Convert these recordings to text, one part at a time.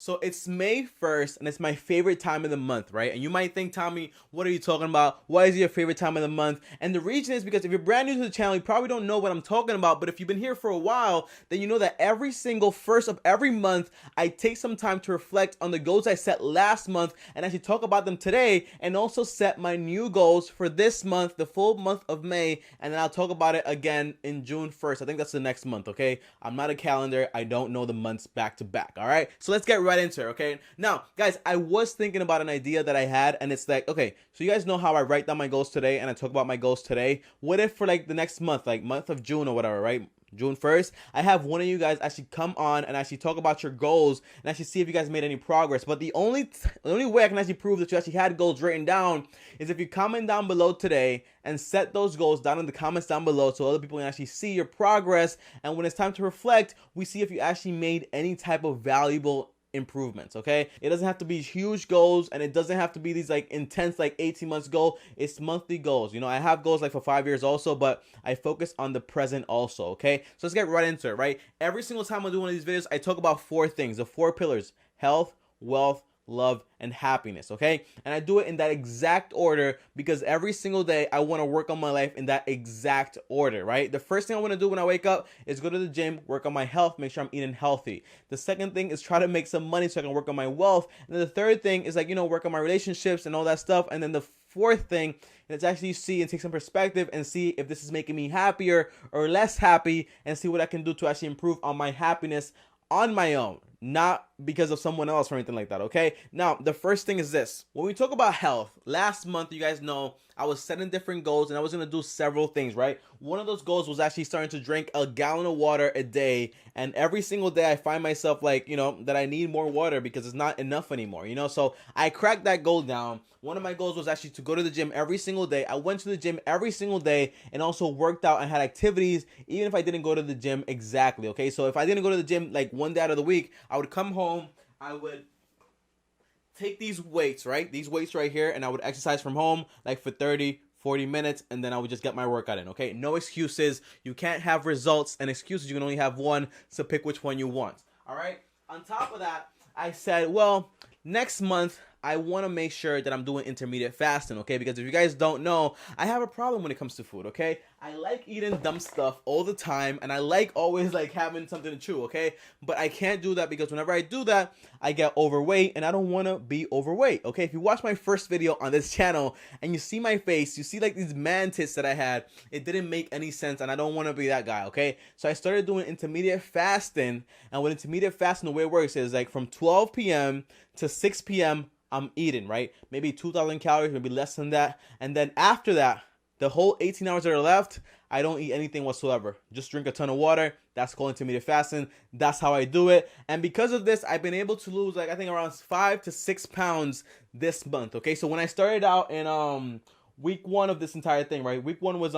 So it's May 1st and it's my favorite time of the month, right? And you might think, Tommy, what are you talking about? Why is it your favorite time of the month? And the reason is because if you're brand new to the channel, you probably don't know what I'm talking about. But if you've been here for a while, then you know that every single first of every month, I take some time to reflect on the goals I set last month and actually talk about them today, and also set my new goals for this month, the full month of May. And then I'll talk about it again in June 1st. I think that's the next month, okay? I'm not a calendar. I don't know the months back to back, all right? So let's get right into it, okay? Now, guys, I was thinking about an idea that I had, and it's like, okay, so you guys know how I write down my goals today and I talk about my goals today. What if for like the next month, like month of June or whatever, right? June 1st, I have one of you guys actually come on and actually talk about your goals and actually see if you guys made any progress. But the only way I can actually prove that you actually had goals written down is if you comment down below today and set those goals down in the comments down below so other people can actually see your progress. And when it's time to reflect, we see if you actually made any type of valuable improvements. Okay, it doesn't have to be huge goals, and it doesn't have to be these like intense like 18 months goal. It's monthly goals. You know, I have goals like for 5 years also, but I focus on the present also. Okay, so let's get right into it. Right, every single time I do one of these videos, I talk about four things, the four pillars: health, wealth, love, and happiness. Okay, and I do it in that exact order because every single day I want to work on my life in that exact order. Right, the first thing I want to do when I wake up is go to the gym, work on my health, make sure I'm eating healthy. The second thing is try to make some money so I can work on my wealth. And then the third thing is like, you know, work on my relationships and all that stuff. And then the fourth thing is actually see and take some perspective and see if this is making me happier or less happy, and see what I can do to actually improve on my happiness on my own, not because of someone else or anything like that. Okay, now the first thing is this: when we talk about health, last month, you guys know I was setting different goals and I was going to do several things, right? One of those goals was actually starting to drink a gallon of water a day, and every single day I find myself like, you know, that I need more water because it's not enough anymore, you know? So I cracked that goal down. One of my goals was actually to go to the gym every single day. I went to the gym every single day and also worked out and had activities even if I didn't go to the gym exactly, okay? So if I didn't go to the gym like one day out of the week, I would come home, I would take these weights, right? These weights right here, and I would exercise from home like for 30-40 minutes, and then I would just get my workout in, okay? No excuses. You can't have results and excuses. You can only have one, so pick which one you want, all right? On top of that, I said, well, next month, I want to make sure that I'm doing intermediate fasting, okay? Because if you guys don't know, I have a problem when it comes to food, okay? I like eating dumb stuff all the time, and I like always like having something to chew, okay? But I can't do that because whenever I do that, I get overweight, and I don't want to be overweight, okay? If you watch my first video on this channel and you see my face, you see like these man tits that I had, it didn't make any sense, and I don't want to be that guy, okay? So I started doing intermediate fasting, and with intermediate fasting, the way it works is like from 12 p.m. to 6 p.m., I'm eating, right? Maybe 2,000 calories, maybe less than that. And then after that, the whole 18 hours that are left, I don't eat anything whatsoever. Just drink a ton of water. That's called intermediate fasting. That's how I do it. And because of this, I've been able to lose like I think around 5 to 6 pounds this month. Okay, so when I started out in week 1 of this entire thing, right? Week 1 was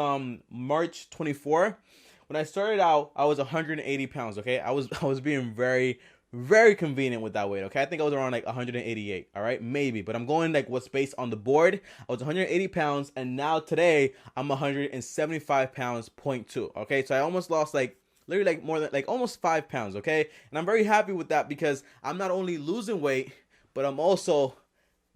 March 24. When I started out, I was 180 pounds. Okay, I was being very convenient with that weight, okay? I think I was around like 188, all right? Maybe, but I'm going like what's based on the board. I was 180 pounds, and now today I'm 175 pounds, 0.2, okay? So I almost lost like literally like more than like almost 5 pounds, okay? And I'm very happy with that because I'm not only losing weight, but I'm also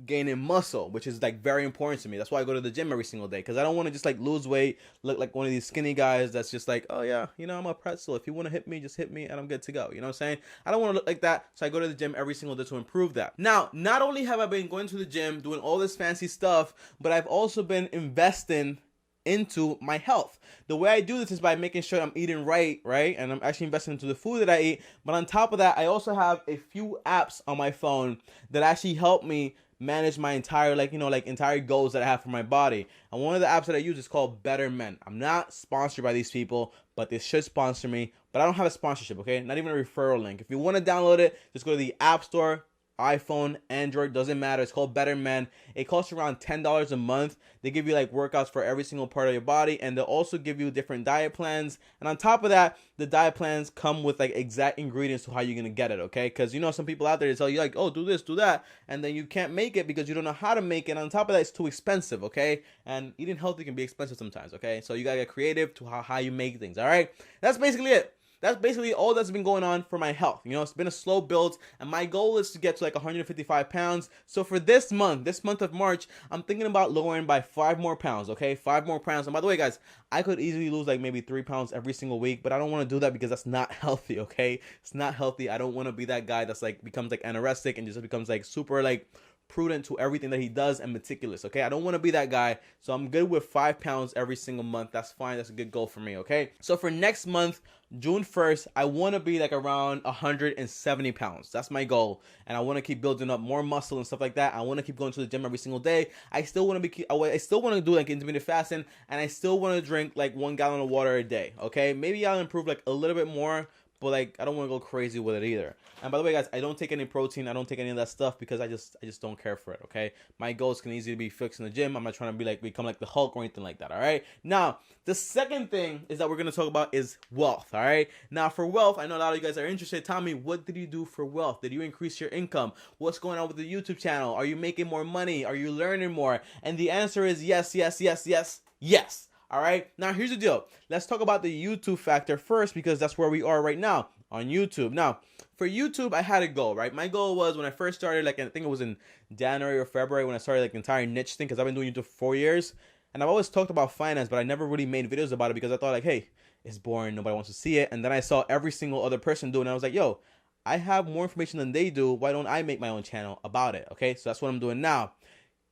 gaining muscle, which is like very important to me. That's why I go to the gym every single day, because I don't want to just like lose weight, look like one of these skinny guys that's just like, oh yeah, you know, I'm a pretzel, if you want to hit me, just hit me and I'm good to go. You know what I'm saying? I don't want to look like that, so I go to the gym every single day to improve that. Now, not only have I been going to the gym doing all this fancy stuff, but I've also been investing into my health. The way I do this is by making sure I'm eating right, and I'm actually investing into the food that I eat. But on top of that, I also have a few apps on my phone that actually help me manage my entire entire goals that I have for my body. And one of the apps that I use is called Better Men. I'm not sponsored by these people, but they should sponsor me. But I don't have a sponsorship, okay? Not even a referral link. If you want to download it, just go to the App Store, iPhone, Android, doesn't matter. It's called Better Men. It costs around $10 a month. They give you like workouts for every single part of your body, and they'll also give you different diet plans. And on top of that, the diet plans come with like exact ingredients to how you're gonna get it, okay? Because you know some people out there, they tell you like, oh, do this, do that, and then you can't make it because you don't know how to make it. And on top of that, it's too expensive, okay? And eating healthy can be expensive sometimes, okay? So you gotta get creative to how you make things, all right? That's basically it. that's basically all that's been going on for my health. You know, it's been a slow build, and my goal is to get to like 155 pounds. So for this month of March, I'm thinking about lowering by 5 more pounds, okay? 5 more pounds. And by the way, guys, I could easily lose like maybe 3 pounds every single week, but I don't want to do that because that's not healthy, okay? It's not healthy. I don't want to be that guy that's like becomes like anorexic and just becomes like super like prudent to everything that he does and meticulous, okay? I don't want to be that guy, so I'm good with 5 pounds every single month. That's fine. That's a good goal for me, okay? So for next month, June 1st, I want to be like around 170 pounds. That's my goal, and I want to keep building up more muscle and stuff like that. I want to keep going to the gym every single day. I still want to do like intermittent fasting, and I still want to drink like 1 gallon of water a day, okay? Maybe I'll improve like a little bit more, but like I don't want to go crazy with it either. And by the way, guys, I don't take any protein. I don't take any of that stuff because I just don't care for it, okay? My goals can easily be fixed in the gym. I'm not trying to be like become like the Hulk or anything like that, all right? Now, the second thing is that we're going to talk about is wealth, all right? Now, for wealth, I know a lot of you guys are interested. Tommy, what did you do for wealth? Did you increase your income? What's going on with the YouTube channel? Are you making more money? Are you learning more? And the answer is yes, yes, yes, yes, yes. All right, now here's the deal. Let's talk about the YouTube factor first because that's where we are right now on YouTube. Now, for YouTube, I had a goal, right? My goal was when I first started, like I think it was in January or February when I started like the entire niche thing because I've been doing YouTube for 4 years. And I've always talked about finance, but I never really made videos about it because I thought like, hey, it's boring. Nobody wants to see it. And then I saw every single other person doing it. And I was like, yo, I have more information than they do. Why don't I make my own channel about it? Okay, so that's what I'm doing now.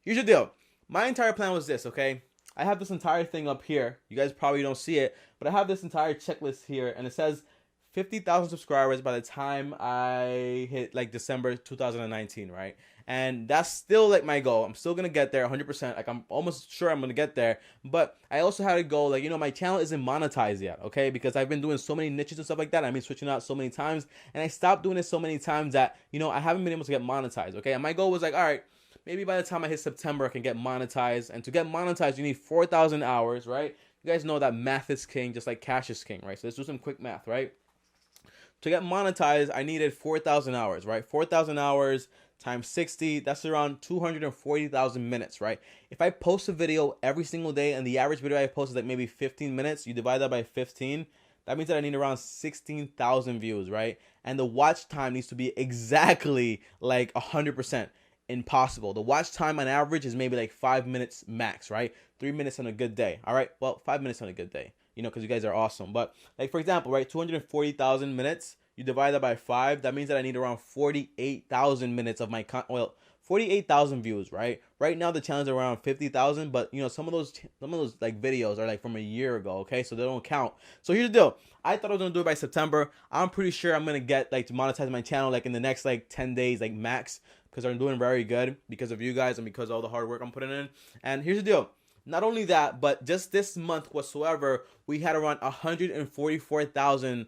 Here's the deal. My entire plan was this, okay? I have this entire thing up here. You guys probably don't see it, but I have this entire checklist here, and it says 50,000 subscribers by the time I hit like December 2019, right? And that's still like my goal. I'm still gonna get there 100%. Like I'm almost sure I'm gonna get there. But I also had a goal, like, you know, my channel isn't monetized yet, okay? Because I've been doing so many niches and stuff like that. I've been switching out so many times, and I stopped doing it so many times that, you know, I haven't been able to get monetized, okay? And my goal was like, all right, maybe by the time I hit September, I can get monetized. And to get monetized, you need 4,000 hours, right? You guys know that math is king, just like cash is king, right? So let's do some quick math, right? To get monetized, I needed 4,000 hours, right? 4,000 hours times 60, that's around 240,000 minutes, right? If I post a video every single day and the average video I post is like maybe 15 minutes, you divide that by 15, that means that I need around 16,000 views, right? And the watch time needs to be exactly like 100%. Impossible. The watch time on average is maybe like 5 minutes max, right? 3 minutes on a good day. All right, well, 5 minutes on a good day, you know, because you guys are awesome. But like, for example, right, 240,000 minutes, you divide that by 5, that means that I need around 48,000 minutes of my 48,000 views, right? Right now the channel is around 50,000, but you know, some of those like videos are like from a year ago, okay? So they don't count. So here's the deal. I thought I was gonna do it by September. I'm pretty sure I'm gonna get like to monetize my channel like in the next like 10 days, like max, because I'm doing very good because of you guys and because of all the hard work I'm putting in. And here's the deal. Not only that, but just this month whatsoever, we had around 144,000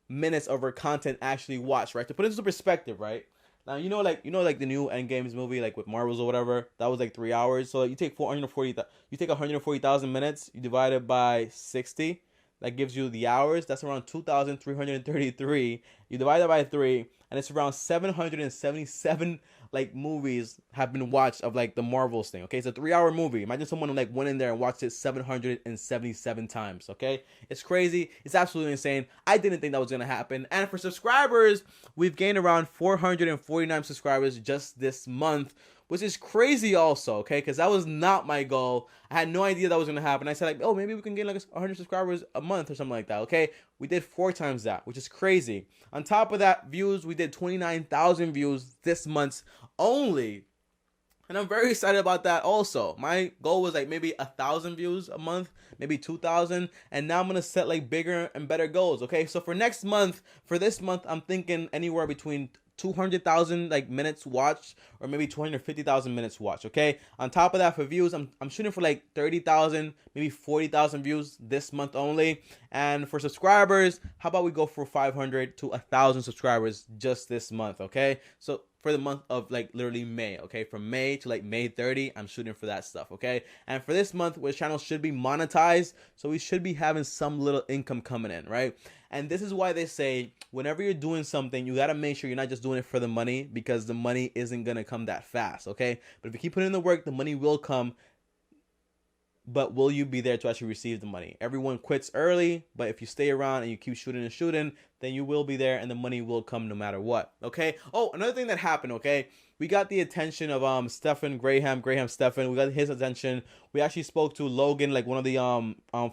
minutes of our content actually watched, right? To put it into perspective, right? Now, you know, like the new Endgames movie, like with Marvels or whatever, that was like 3 hours. So you take 140,000 minutes, you divide it by 60, that gives you the hours. That's around 2,333. You divide that by 3, and it's around 777 like movies have been watched of like the Marvels thing. Okay, it's a 3-hour movie. Imagine someone like went in there and watched it 777 times. Okay, it's crazy. It's absolutely insane. I didn't think that was gonna happen. And for subscribers, we've gained around 449 subscribers just this month, which is crazy also, okay? Because that was not my goal. I had no idea that was going to happen. I said, like, oh, maybe we can gain like 100 subscribers a month or something like that, okay? We did 4 times that, which is crazy. On top of that, views, we did 29,000 views this month only. And I'm very excited about that also. My goal was like maybe 1,000 views a month, maybe 2,000. And now I'm going to set like bigger and better goals, okay? So for next month, for this month, I'm thinking anywhere between 200,000 like minutes watched or maybe 250,000 minutes watched, okay? On top of that, for views, I'm shooting for like 30,000, maybe 40,000 views this month only. And for subscribers, how about we go for 500 to 1,000 subscribers just this month, okay? So for the month of like literally May, okay? From May to like May 30, I'm shooting for that stuff, okay? And for this month, which channel should be monetized, so we should be having some little income coming in, right? And this is why they say whenever you're doing something, you got to make sure you're not just doing it for the money, because the money isn't going to come that fast, okay? But if you keep putting in the work, the money will come. But will you be there to actually receive the money? Everyone quits early, but if you stay around and you keep shooting and shooting, then you will be there and the money will come no matter what. Okay. Oh, another thing that happened. Okay. We got the attention of Stephen Graham Stephen. We got his attention. We actually spoke to Logan, like one of the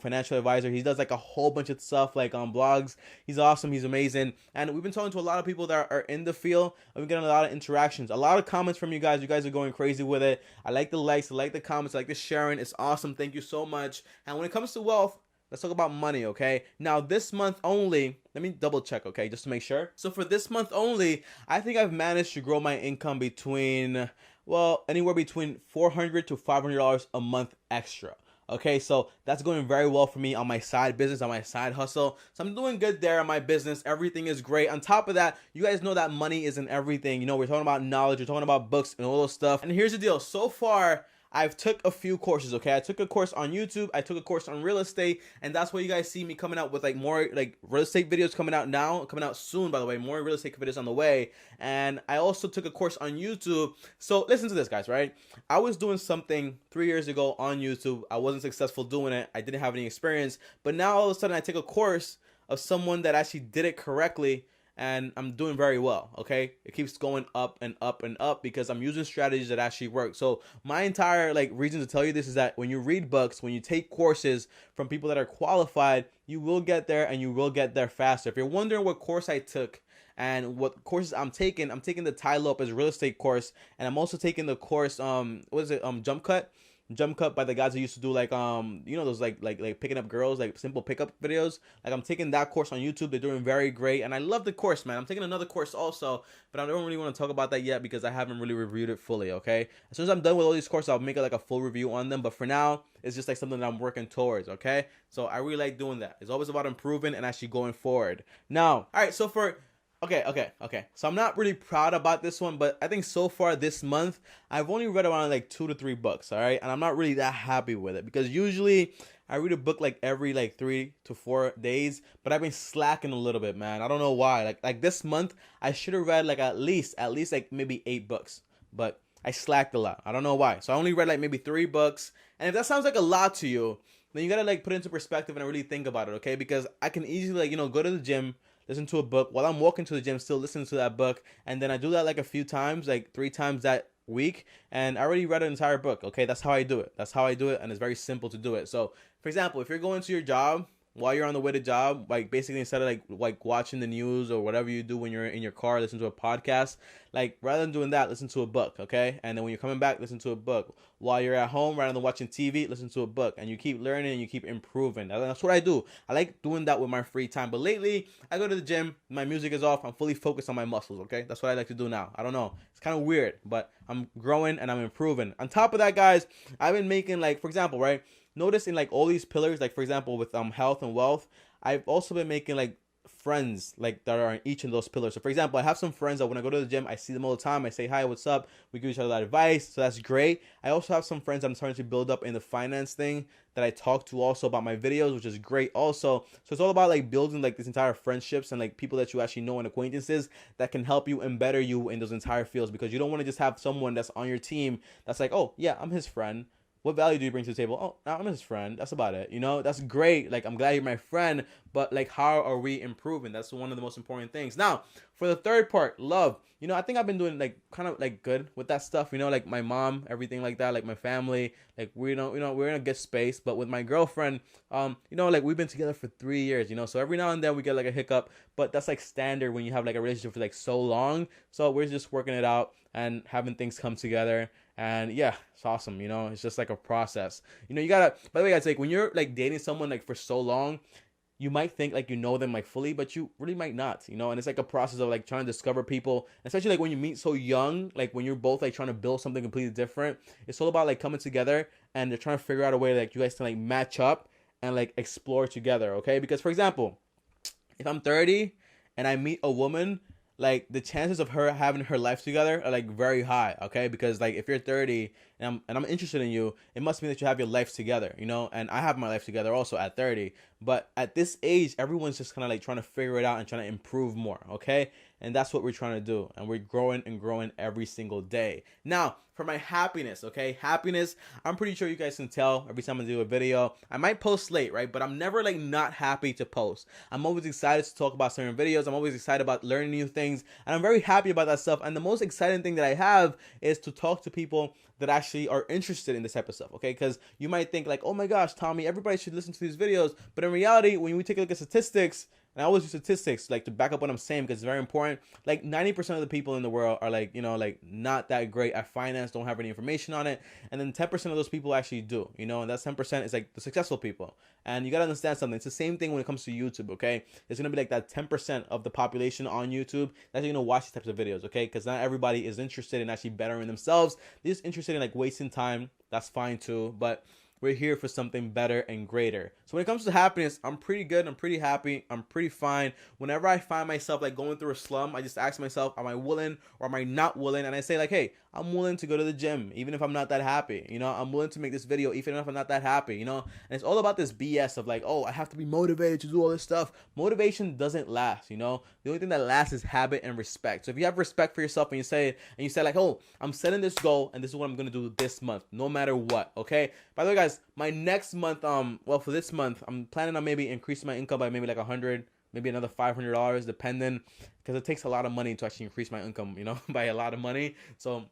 financial advisor. He does like a whole bunch of stuff like on blogs. He's awesome. He's amazing. And we've been talking to a lot of people that are in the field, and we're getting a lot of interactions, a lot of comments from you guys. You guys are going crazy with it. I like the likes, I like the comments, I like the sharing. It's awesome. Thank you so much. And when it comes to wealth, let's talk about money, okay? Now, this month only, let me double check, okay, just to make sure. So for this month only, I think I've managed to grow my income between, well, anywhere between $400 to $500 a month extra. Okay, so that's going very well for me on my side business, on my side hustle. So I'm doing good there on my business. Everything is great. On top of that, you guys know that money isn't everything. You know, we're talking about knowledge, we're talking about books and all those stuff. And here's the deal. So far, I've took a few courses, okay? I took a course on YouTube, I took a course on real estate, and that's why you guys see me coming out with like more like real estate videos coming out now, coming out soon, by the way, more real estate videos on the way. And I also took a course on YouTube. So listen to this, guys, right? I was doing something 3 years ago on YouTube. I wasn't successful doing it. I didn't have any experience, but now all of a sudden I take a course of someone that actually did it correctly, and I'm doing very well, okay? It keeps going up and up and up because I'm using strategies that actually work. So my entire like reason to tell you this is that when you read books, when you take courses from people that are qualified, you will get there and you will get there faster. If you're wondering what course I took and what courses I'm taking the Ty Lopez real estate course, and I'm also taking the course Jump Cut by the guys who used to do like you know, those like picking up girls, like simple pickup videos. Like I'm taking that course on YouTube. They're doing very great, and I love the course, man. I'm taking another course also, but I don't really want to talk about that yet because I haven't really reviewed it fully. Okay, as soon as I'm done with all these courses, I'll make it like a full review on them. But for now, it's just like something that I'm working towards. Okay, so I really like doing that. It's always about improving and actually going forward. Now, all right, so for Okay. So I'm not really proud about this one, but I think so far this month, I've only read around like 2 to 3 books, all right? And I'm not really that happy with it because usually I read a book like every like 3 to 4 days, but I've been slacking a little bit, man. I don't know why. Like this month, I should have read like at least like maybe 8 books, but I slacked a lot. I don't know why. So I only read like maybe 3 books. And if that sounds like a lot to you, then you gotta like put it into perspective and really think about it, okay? Because I can easily like, you know, go to the gym, listen to a book while I'm walking to the gym, still listening to that book, and then I do that like a few times, like 3 times that week, and I already read an entire book. Okay, that's how I do it. And it's very simple to do it. So for example, if you're going to your job, while you're on the way to job, like basically instead of like watching the news or whatever you do when you're in your car, listen to a podcast, like rather than doing that, listen to a book, okay? And then when you're coming back, listen to a book. While you're at home, rather than watching TV, listen to a book, and you keep learning and you keep improving. That's what I do. I like doing that with my free time. But lately, I go to the gym, my music is off, I'm fully focused on my muscles, okay? That's what I like to do now. I don't know. It's kind of weird, but I'm growing and I'm improving. On top of that, guys, I've been making like, for example, right? Notice in like all these pillars, like for example with health and wealth, I've also been making like friends like that are in each of those pillars. So for example, I have some friends that when I go to the gym, I see them all the time. I say hi, what's up? We give each other that advice, so that's great. I also have some friends I'm starting to build up in the finance thing that I talk to also about my videos, which is great also. So it's all about like building like this entire friendships and like people that you actually know and acquaintances that can help you and better you in those entire fields, because you don't want to just have someone that's on your team that's like, oh yeah, I'm his friend. What value do you bring to the table? Oh, I'm his friend. That's about it. You know, that's great. Like, I'm glad you're my friend, but like, how are we improving? That's one of the most important things. Now, for the third part, love. You know, I think I've been doing like kind of like good with that stuff. You know, like my mom, everything like that, like my family, like we're in a good space. But with my girlfriend, you know, like we've been together for 3 years. You know, so every now and then we get like a hiccup, but that's like standard when you have like a relationship for like so long. So we're just working it out and having things come together. And yeah, it's awesome. You know, it's just like a process. You know, you gotta, by the way, guys, like when you're like dating someone like for so long, you might think like you know them like fully, but you really might not, you know. And it's like a process of like trying to discover people, especially like when you meet so young, like when you're both like trying to build something completely different. It's all about like coming together and they're trying to figure out a way like you guys can like match up and like explore together, okay? Because for example, if I'm 30 and I meet a woman, like the chances of her having her life together are like very high, okay? Because like if you're 30 and I'm interested in you, it must mean that you have your life together, you know? And I have my life together also at 30. But at this age, everyone's just kind of like trying to figure it out and trying to improve more, okay? And that's what we're trying to do. And we're growing and growing every single day. Now, for my happiness, okay? Happiness, I'm pretty sure you guys can tell every time I do a video. I might post late, right? But I'm never like not happy to post. I'm always excited to talk about certain videos. I'm always excited about learning new things. And I'm very happy about that stuff. And the most exciting thing that I have is to talk to people that actually are interested in this type of stuff, okay? Because you might think like, oh my gosh, Tommy, everybody should listen to these videos. But in reality, when we take a look at statistics, and I always use statistics like to back up what I'm saying because it's very important. Like 90% of the people in the world are like, you know, like not that great at finance, don't have any information on it. And then 10% of those people actually do, you know, and that 10% is like the successful people. And you got to understand something. It's the same thing when it comes to YouTube, okay? There's going to be like that 10% of the population on YouTube that's going to watch these types of videos, okay? Because not everybody is interested in actually bettering themselves. They're just interested in like wasting time. That's fine too. But we're here for something better and greater. So when it comes to happiness, I'm pretty good. I'm pretty happy. I'm pretty fine. Whenever I find myself like going through a slum, I just ask myself, am I willing or am I not willing? And I say like, hey, I'm willing to go to the gym, even if I'm not that happy. You know, I'm willing to make this video, even if I'm not that happy, you know? And it's all about this BS of like, oh, I have to be motivated to do all this stuff. Motivation doesn't last, you know? The only thing that lasts is habit and respect. So if you have respect for yourself and you say like, oh, I'm setting this goal and this is what I'm going to do this month, no matter what, okay? By the way, guys, my next month, well, for this month, I'm planning on maybe increasing my income by maybe like 100, maybe another $500, depending, because it takes a lot of money to actually increase my income, you know, by a lot of money. So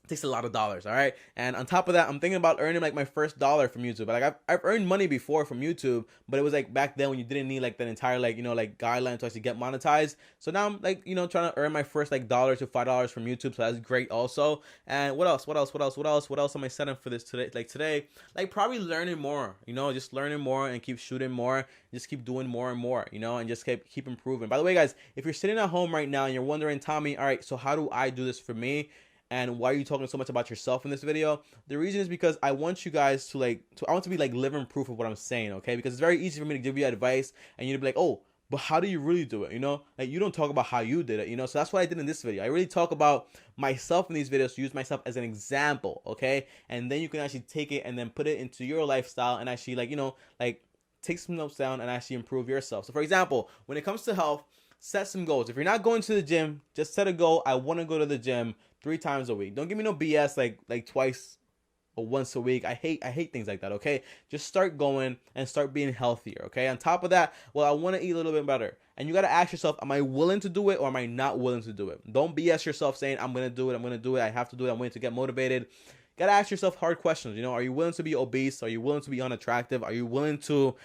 it takes a lot of dollars, all right? And on top of that, I'm thinking about earning like my first dollar from YouTube. Like I've earned money before from YouTube, but it was like back then when you didn't need like that entire like, you know, like guideline to actually get monetized. So now I'm like, you know, trying to earn my first like $1 to $5 from YouTube. So that's great also. And what else am I setting for this today? Like probably learning more, you know, just learning more and keep shooting more, just keep doing more and more, you know, and just keep improving. By the way, guys, if you're sitting at home right now and you're wondering, Tommy, all right, so how do I do this for me? And why are you talking so much about yourself in this video? The reason is because I want you guys to I want to be like living proof of what I'm saying, okay? Because it's very easy for me to give you advice and you'd be like, oh, but how do you really do it? You know, like you don't talk about how you did it, you know? So that's what I did in this video. I really talk about myself in these videos to use myself as an example, okay? And then you can actually take it and then put it into your lifestyle and actually like, you know, like take some notes down and actually improve yourself. So for example, when it comes to health, set some goals. If you're not going to the gym, just set a goal. I want to go to the gym 3 times a week. Don't give me no BS like twice or once a week. I hate things like that, okay? Just start going and start being healthier, okay? On top of that, well, I want to eat a little bit better. And you got to ask yourself, am I willing to do it or am I not willing to do it? Don't BS yourself saying, I'm going to do it, I have to do it, I'm willing to get motivated. Got to ask yourself hard questions, you know? Are you willing to be obese? Are you willing to be unattractive? Are you willing to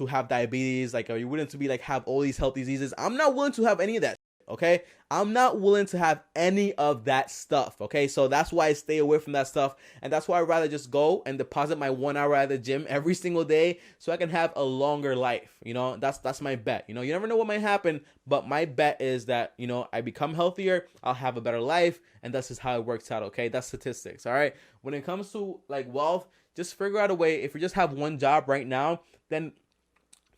have diabetes? Like, are you willing to be like have all these health diseases? I'm not willing to have any of that, okay? I'm not willing to have any of that stuff, okay? So that's why I stay away from that stuff, and that's why I'd rather just go and deposit my 1 hour at the gym every single day so I can have a longer life, you know? That's my bet, you know? You never know what might happen, but my bet is that, you know, I become healthier, I'll have a better life, and that's just how it works out, okay? That's statistics, all right? When it comes to, like, wealth, just figure out a way. If you just have one job right now, then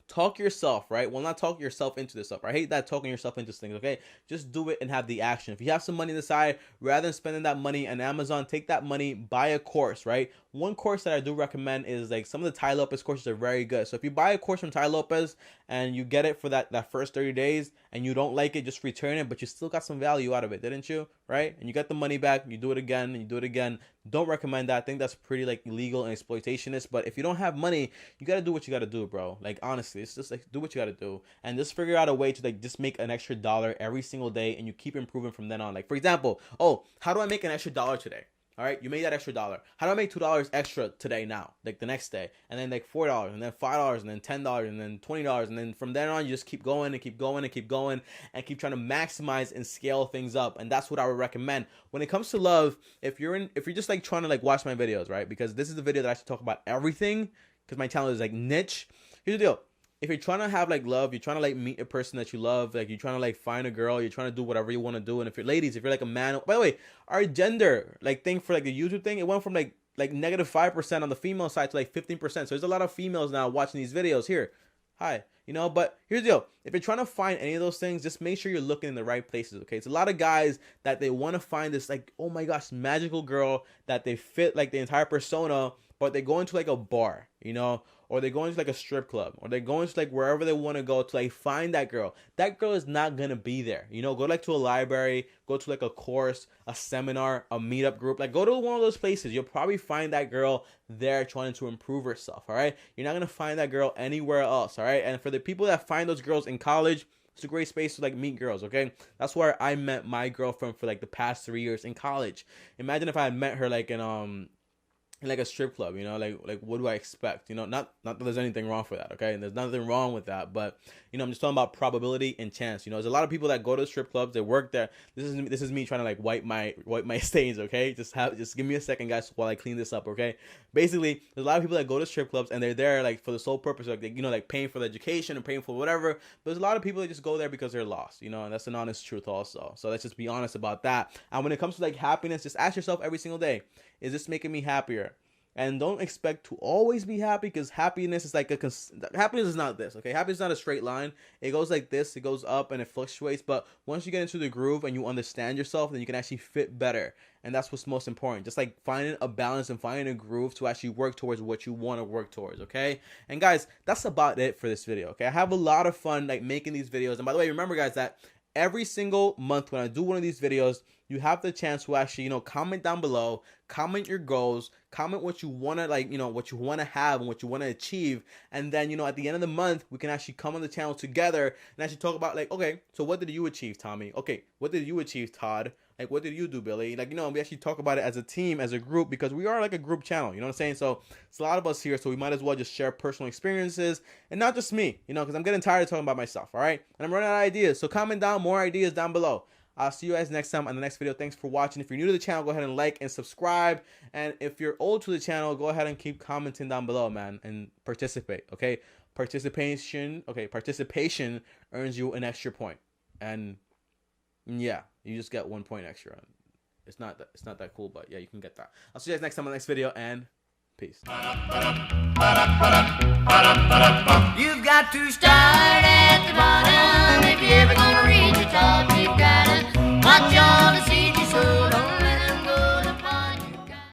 talk yourself, right? Well, not talk yourself into this stuff. I hate that talking yourself into things, okay? Just do it and have the action. If you have some money on the side, rather than spending that money on Amazon, take that money, buy a course, right? One course that I do recommend is like some of the Tai Lopez courses are very good. So if you buy a course from Tai Lopez and you get it for that first 30 days and you don't like it, just return it, but you still got some value out of it, didn't you? Right? And you get the money back, you do it again, and you do it again. Don't recommend that. I think that's pretty like illegal and exploitationist. But if you don't have money, you got to do what you got to do, bro. Like honestly, it's just like do what you got to do and just figure out a way to like just make an extra $1 every single day and you keep improving from then on. Like for example, oh, how do I make an extra $1 today? All right, you made that extra $1. How do I make $2 extra today now, like the next day? And then like $4 and then $5 and then $10 and then $20. And then from then on, you just keep going and keep going and keep going and keep trying to maximize and scale things up. And that's what I would recommend. When it comes to love, if you're just like trying to like watch my videos, right? Because this is the video that I should talk about everything because my channel is like niche. Here's the deal. If you're trying to have like love, you're trying to like meet a person that you love, like you're trying to like find a girl, you're trying to do whatever you want to do. And if you're ladies, if you're like a man, by the way, our gender like thing for like the YouTube thing, it went from like -5% on the female side to like 15%. So there's a lot of females now watching these videos here. Hi, you know, but here's the deal. If you're trying to find any of those things, just make sure you're looking in the right places, okay? It's a lot of guys that they want to find this like, oh my gosh, magical girl that they fit like the entire persona, but they go into like a bar, you know, or they're going to like a strip club, or they're going to like wherever they want to go to like find that girl is not gonna be there. You know, go like to a library, go to like a course, a seminar, a meetup group, like go to one of those places. You'll probably find that girl there trying to improve herself. All right, you're not gonna find that girl anywhere else. All right, and for the people that find those girls in college, it's a great space to like meet girls. Okay, that's where I met my girlfriend for like the past 3 years in college. Imagine if I had met her like in like a strip club, you know, like what do I expect? You know, not that there's anything wrong for that, okay? And there's nothing wrong with that, but you know, I'm just talking about probability and chance. You know, there's a lot of people that go to strip clubs, they work there. This is me trying to like wipe my stains, okay? Just give me a second, guys, while I clean this up, okay? Basically, there's a lot of people that go to strip clubs and they're there like for the sole purpose of like, you know, like paying for the education and paying for whatever. But there's a lot of people that just go there because they're lost, you know, and that's an honest truth also. So let's just be honest about that. And when it comes to like happiness, just ask yourself every single day, is this making me happier? And don't expect to always be happy, because happiness is like happiness is not this, okay? Happiness is not a straight line. It goes like this, it goes up and it fluctuates. But once you get into the groove and you understand yourself, then you can actually fit better. And that's what's most important. Just like finding a balance and finding a groove to actually work towards what you want to work towards, okay? And guys, that's about it for this video, okay? I have a lot of fun like making these videos. And by the way, remember guys that every single month when I do one of these videos, you have the chance to actually, you know, comment down below, comment your goals, comment what you want to like, you know, what you want to have and what you want to achieve. And then, you know, at the end of the month, we can actually come on the channel together and actually talk about like, okay, so what did you achieve, Tommy? Okay, what did you achieve, Todd? Like, what did you do, Billy? Like, you know, we actually talk about it as a team, as a group, because we are like a group channel, you know what I'm saying? So it's a lot of us here, so we might as well just share personal experiences, and not just me, you know, because I'm getting tired of talking about myself, all right? And I'm running out of ideas, so comment down more ideas down below. I'll see you guys next time on the next video. Thanks for watching. If you're new to the channel, go ahead and like and subscribe. And if you're old to the channel, go ahead and keep commenting down below, man, and participate, okay? Participation earns you an extra point. And yeah, you just get 1 point extra. It's not that cool, but yeah, you can get that. I'll see you guys next time on the next video, and peace. You've got to start at the bottom if you're ever gonna reach the top. You've gotta watch all the seeds you sow.